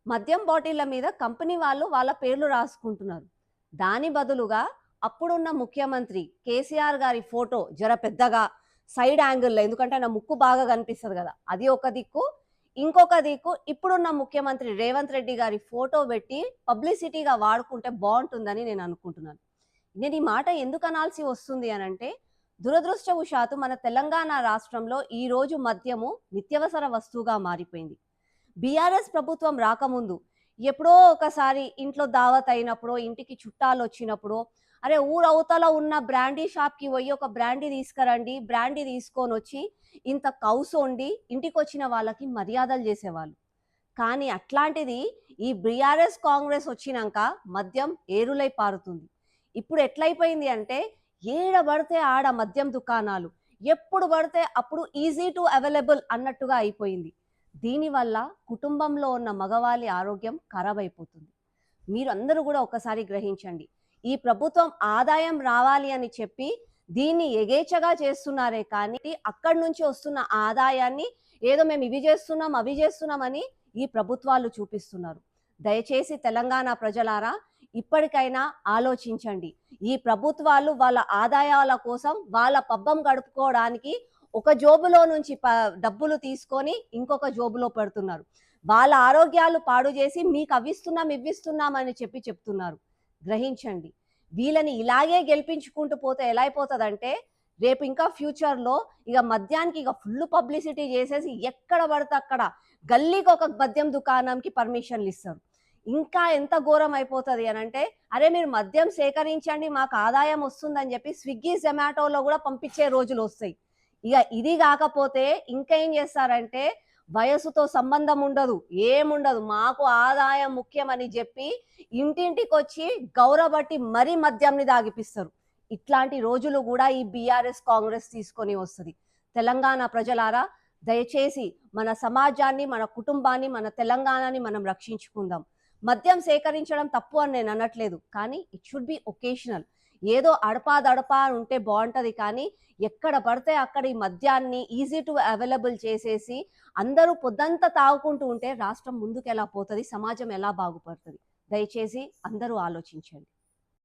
మద్యం బాటిళ్ల మీద కంపెనీ వాళ్ళు వాళ్ళ పేర్లు రాసుకుంటున్నారు. దాని బదులుగా అప్పుడున్న ముఖ్యమంత్రి కేసీఆర్ గారి ఫోటో జర పెద్దగా సైడ్ యాంగిల్‌లో, ఎందుకంటే ఆయన ముక్కు బాగా కనిపిస్తది గదా! అది ఒక దిక్కు. ఇంకొక దిక్కు ఇప్పుడున్న ముఖ్యమంత్రి రేవంత్ రెడ్డి గారి ఫోటో పెట్టి పబ్లిసిటీగా వాడుకుంటే బావుంటుందని నేను అనుకుంటున్నాను. నేను ఈ మాట ఎందుకు అనాల్సి వస్తుంది అనంటే, దురదృష్టవశాత్తు మన తెలంగాణ రాష్ట్రంలో ఈరోజు మద్యము నిత్యావసర వస్తువుగా మారిపోయింది. బీఆర్ఎస్ ప్రభుత్వం రాకముందు ఎప్పుడో ఒకసారి ఇంట్లో దావత్ అయినప్పుడో, ఇంటికి చుట్టాలొచ్చినప్పుడో, అరే ఊరవతల ఉన్న బ్రాండీ షాప్‌కి పోయి ఒక బ్రాండీ తీసుకురండి, బ్రాండీ తీసుకొనొచ్చి ఇంత కౌసొండి ఇంటికొచ్చిన వాళ్ళకి మర్యాదలు చేసేవాళ్ళు. కానీ అట్లాంటిది ఈ బీఆర్ఎస్, కాంగ్రెస్ వచ్చినంక మద్యం ఏరులై పారుతుంది. ఇప్పుడు ఎట్లయిపోయింది అంటే ఏడ పడితే ఆడ మద్యం దుకాణాలు, ఎప్పుడు పడితే అప్పుడు ఈజీ టు అవైలబుల్ అన్నట్టుగా అయిపోయింది. దీనివల్ల కుటుంబంలో ఉన్న మగవాళ్ళి ఆరోగ్యం ఖరాబైపోతుంది. మీరందరూ గూడా ఒకసారి గ్రహించండి. ఈ ప్రభుత్వం ఆదాయం రావాలి అని చెప్పి దీన్ని ఎగేచ్చగా చేస్తున్నారే కానీ, అక్కడి నుంచి వస్తున్న ఆదాయాన్ని ఏదో మేము ఇవి చేస్తున్నాం, అవి చేస్తున్నామని ఈ ప్రభుత్వాలు చూపిస్తున్నారు. దయచేసి తెలంగాణ ప్రజలారా ఇప్పటికైనా ఆలోచించండి. ఈ ప్రభుత్వాలు వాళ్ళ ఆదాయాల కోసం వాళ్ళ పబ్బం గడుపుకోవడానికి ఒక జోబులో నుంచి డబ్బులు తీసుకొని ఇంకొక జోబులో పెడుతున్నారు. వాళ్ళ ఆరోగ్యాలు పాడు చేసి మీకు అవిస్తున్నాం, ఇవ్విస్తున్నాం అని చెప్తున్నారు. గ్రహించండి. వీళ్ళని ఇలాగే గెలిపించుకుంటూ పోతే ఎలా అయిపోతదంటే, రేపు ఇంకా ఫ్యూచర్‌లో ఇగ మద్యానికి ఇగ ఫుల్ పబ్లిసిటీ చేసేసి ఎక్కడ పడితే అక్కడ గల్లీకొక మద్యం దుకాణంకి పర్మిషన్‌లిస్తారు. ఇంకా ఎంత ఘోరం అయిపోతది అనంటే, అరే మీరు మద్యం సేకరించండి మాకు ఆదాయం వస్తుందని చెప్పి స్విగ్గీ, జొమాటోలో గూడా పంపించే రోజులొస్తాయి. ఇగ ఇది గాకపోతే ఇంకా ఏం చేస్తారంటే, వయసుతో సంబంధం ఉండదు, ఏముండదు. మాకు ఆదాయం ముఖ్యమని జెప్పి ఇంటింటికొచ్చి గౌరబట్టి మరీ మద్యంని తాగిపిస్తారు. ఇట్లాంటి రోజులు గూడా ఈ బీఆర్ఎస్, కాంగ్రెస్ తీసుకొని వస్తది. తెలంగాణ ప్రజలారా దయచేసి మన సమాజాన్ని, మన కుటుంబాన్ని, మన తెలంగాణని మనం రక్షించుకుందాం. మద్యం సేకరించడం తప్పు అని నేను అనట్లేదు. కానీ ఇట్ షుడ్ బి ఒకేషనల్. ఏదో అడపాదడపా ఉంటే బావుంటది కానీ, ఎక్కడ పడితే అక్కడ ఈ మద్యాన్ని ఈజీ టు అవైలబుల్ చేసేసి అందరూ పొద్దంతా తాగుకుంటూ ఉంటే రాష్ట్రం ముందుకెలా పోతది? సమాజం ఎలా బాగుపడుతది? దయచేసి అందరూ ఆలోచించండి.